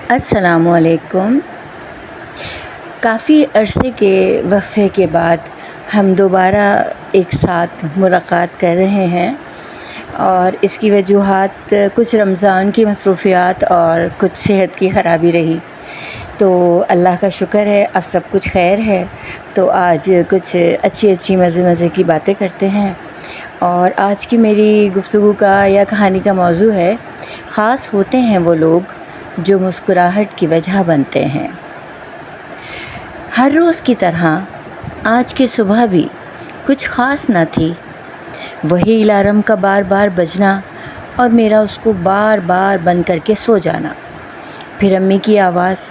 السلام علیکم۔ کافی عرصے کے وقفے کے بعد ہم دوبارہ ایک ساتھ ملاقات کر رہے ہیں، اور اس کی وجوہات کچھ رمضان کی مصروفیات اور کچھ صحت کی خرابی رہی، تو اللہ کا شکر ہے اب سب کچھ خیر ہے۔ تو آج کچھ اچھی مزے کی باتیں کرتے ہیں، اور آج کی میری گفتگو کا یا کہانی کا موضوع ہے، خاص ہوتے ہیں وہ لوگ جو مسکراہٹ کی وجہ بنتے ہیں۔ ہر روز کی طرح آج کی صبح بھی کچھ خاص نہ تھی، وہی الارم کا بار بار بجنا اور میرا اس کو بار بار بند کر کے سو جانا۔ پھر امی کی آواز،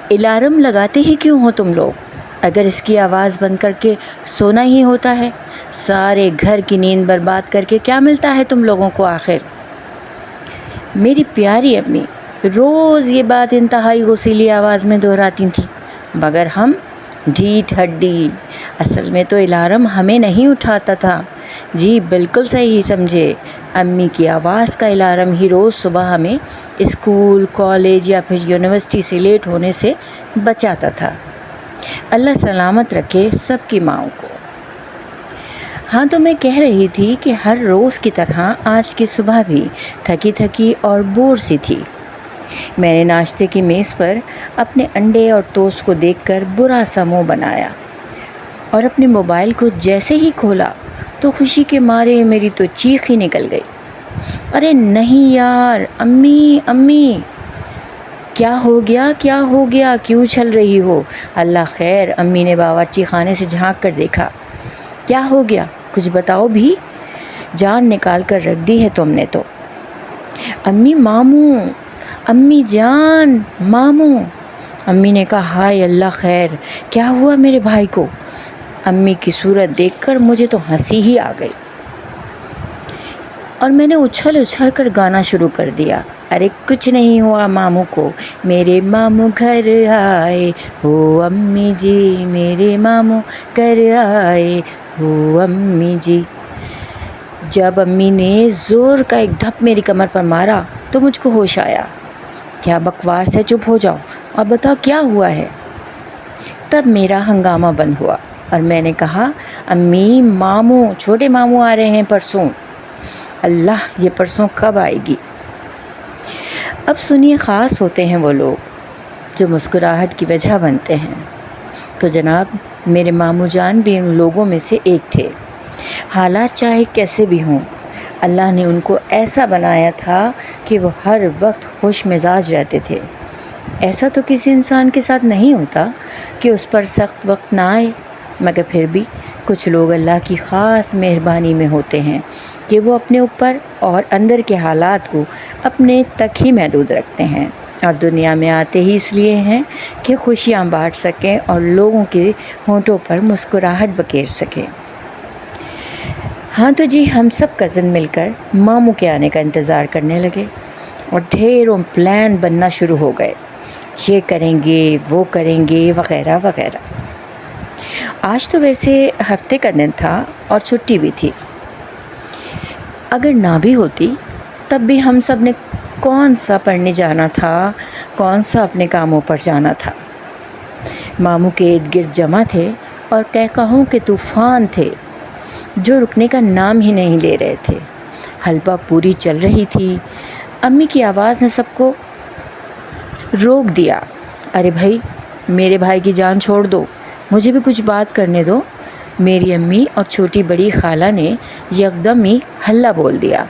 الارم لگاتے ہی کیوں ہو تم لوگ؟ اگر اس کی آواز بند کر کے سونا ہی ہوتا ہے، سارے گھر کی نیند برباد کر کے کیا ملتا ہے تم لوگوں کو آخر؟ میری پیاری امی روز یہ بات انتہائی غصیلی آواز میں دہراتی تھیں، مگر ہم ڈھیٹ ہڈی۔ اصل میں تو الارم ہمیں نہیں اٹھاتا تھا۔ جی بالکل صحیح سمجھے، امی کی آواز کا الارم ہی روز صبح ہمیں اسکول، کالج یا پھر یونیورسٹی سے لیٹ ہونے سے بچاتا تھا۔ اللہ سلامت رکھے سب کی ماؤں کو۔ ہاں، تو میں کہہ رہی تھی کہ ہر روز کی طرح آج کی صبح بھی تھکی اور بور سی تھی۔ میں نے ناشتے کی میز پر اپنے انڈے اور ٹوسٹ کو دیکھ کر برا سا منہ بنایا، اور اپنے موبائل کو جیسے ہی کھولا تو خوشی کے مارے میری تو چیخ ہی نکل گئی۔ ارے نہیں یار، امی کیا ہو گیا، کیوں چھل رہی ہو؟ اللہ خیر، امی نے باورچی خانے سے جھانک کر دیکھا۔ کیا ہو گیا؟ کچھ بتاؤ بھی، جان نکال کر رکھ دی ہے تم نے تو۔ امی جان، ماموں۔ امی نے کہا، ہائے اللہ خیر، کیا ہوا میرے بھائی کو؟ امی کی صورت دیکھ کر مجھے تو ہنسی ہی آ گئی، اور میں نے اچھل کر گانا شروع کر دیا۔ ارے کچھ نہیں ہوا ماموں کو، میرے ماموں گھر آئے ہو امی جی، میرے ماموں گھر آئے ہو امی جی۔ جب امی نے زور کا ایک دھپ میری کمر پر مارا تو مجھ کو ہوش آیا۔ کیا بکواس ہے، چپ ہو جاؤ اور بتاؤ کیا ہوا ہے۔ تب میرا ہنگامہ بند ہوا اور میں نے کہا، امی، چھوٹے ماموں آ رہے ہیں پرسوں۔ اللہ، یہ پرسوں کب آئے گی؟ اب سنیے، خاص ہوتے ہیں وہ لوگ جو مسکراہٹ کی وجہ بنتے ہیں۔ تو جناب، میرے ماموں جان بھی ان لوگوں میں سے ایک تھے۔ حالات چاہے کیسے بھی ہوں، اللہ نے ان کو ایسا بنایا تھا کہ وہ ہر وقت خوش مزاج رہتے تھے۔ ایسا تو کسی انسان کے ساتھ نہیں ہوتا کہ اس پر سخت وقت نہ آئے، مگر پھر بھی کچھ لوگ اللہ کی خاص مہربانی میں ہوتے ہیں کہ وہ اپنے اوپر اور اندر کے حالات کو اپنے تک ہی محدود رکھتے ہیں، اور دنیا میں آتے ہی اس لیے ہیں کہ خوشیاں بانٹ سکیں اور لوگوں کے ہونٹوں پر مسکراہٹ بکھیر سکیں۔ ہاں تو جی، ہم سب کزن مل کر ماموں کے آنے کا انتظار کرنے لگے، اور ڈھیروں پلان بننا شروع ہو گئے، یہ کریں گے، وہ کریں گے، وغیرہ وغیرہ۔ آج تو ویسے ہفتے کا دن تھا اور چھٹی بھی تھی۔ اگر نہ بھی ہوتی تب بھی ہم سب نے کون سا پڑھنے جانا تھا، کون سا اپنے کاموں پر جانا تھا۔ ماموں کے ارد گرد جمع تھے اور کہکہوں کے طوفان تھے جو رکنے کا نام ہی نہیں لے رہے تھے۔ حلبہ پوری چل رہی تھی۔ امی کی آواز نے سب کو روک دیا۔ ارے بھائی، میرے بھائی کی جان چھوڑ دو، مجھے بھی کچھ بات کرنے دو۔ میری امی اور چھوٹی بڑی خالہ نے یکدم ہی ہلہ بول دیا،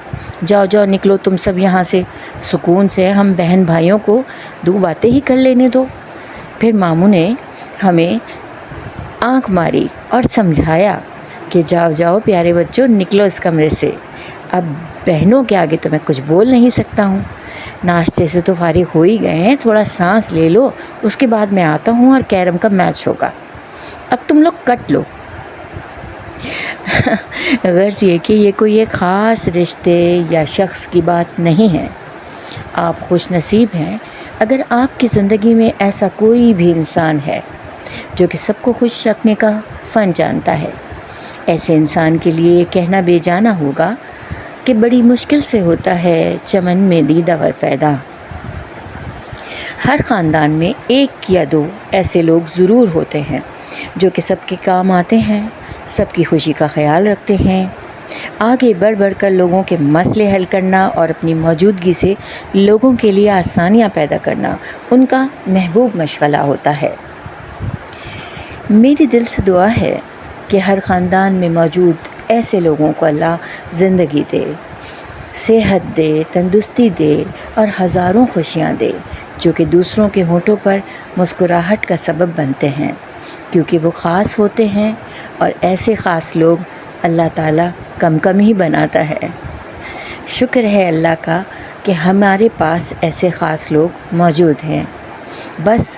جاؤ نکلو تم سب یہاں سے، سکون سے ہم بہن بھائیوں کو دو باتیں ہی کر لینے دو۔ پھر ماموں نے ہمیں آنکھ ماری اور سمجھایا کہ جاؤ پیارے بچوں، نکلو اس کمرے سے، اب بہنوں کے آگے تو میں کچھ بول نہیں سکتا ہوں۔ ناشتے سے تو فارغ ہو ہی گئے ہیں، تھوڑا سانس لے لو، اس کے بعد میں آتا ہوں اور کیرم کا میچ ہوگا، اب تم لوگ کٹ لو۔ غرض یہ کہ یہ کوئی ایک خاص رشتے یا شخص کی بات نہیں ہے۔ آپ خوش نصیب ہیں اگر آپ کی زندگی میں ایسا کوئی بھی انسان ہے جو کہ سب کو خوش رکھنے کا فن جانتا ہے۔ ایسے انسان کے لیے کہنا بے جانا ہوگا کہ بڑی مشکل سے ہوتا ہے چمن میں دیدہ ور پیدا۔ ہر خاندان میں ایک یا دو ایسے لوگ ضرور ہوتے ہیں جو کہ سب کے کام آتے ہیں، سب کی خوشی کا خیال رکھتے ہیں۔ آگے بڑھ بڑھ کر لوگوں کے مسئلے حل کرنا اور اپنی موجودگی سے لوگوں کے لیے آسانیاں پیدا کرنا ان کا محبوب مشغلہ ہوتا ہے۔ میری دل سے دعا ہے کہ ہر خاندان میں موجود ایسے لوگوں کو اللہ زندگی دے، صحت دے، تندرستی دے اور ہزاروں خوشیاں دے، جو کہ دوسروں کے ہونٹوں پر مسکراہٹ کا سبب بنتے ہیں، کیونکہ وہ خاص ہوتے ہیں اور ایسے خاص لوگ اللہ تعالیٰ کم کم ہی بناتا ہے۔ شکر ہے اللہ کا کہ ہمارے پاس ایسے خاص لوگ موجود ہیں، بس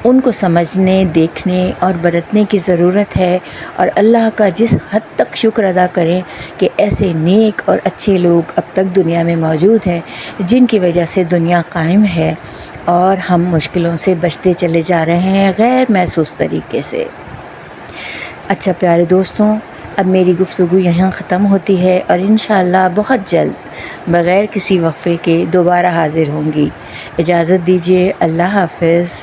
ان کو سمجھنے، دیکھنے اور برتنے کی ضرورت ہے، اور اللہ کا جس حد تک شکر ادا کریں کہ ایسے نیک اور اچھے لوگ اب تک دنیا میں موجود ہیں جن کی وجہ سے دنیا قائم ہے اور ہم مشکلوں سے بچتے چلے جا رہے ہیں غیر محسوس طریقے سے۔ اچھا پیارے دوستوں، اب میری گفتگو یہاں ختم ہوتی ہے اور انشاءاللہ بہت جلد بغیر کسی وقفے کے دوبارہ حاضر ہوں گی۔ اجازت دیجیے، اللہ حافظ۔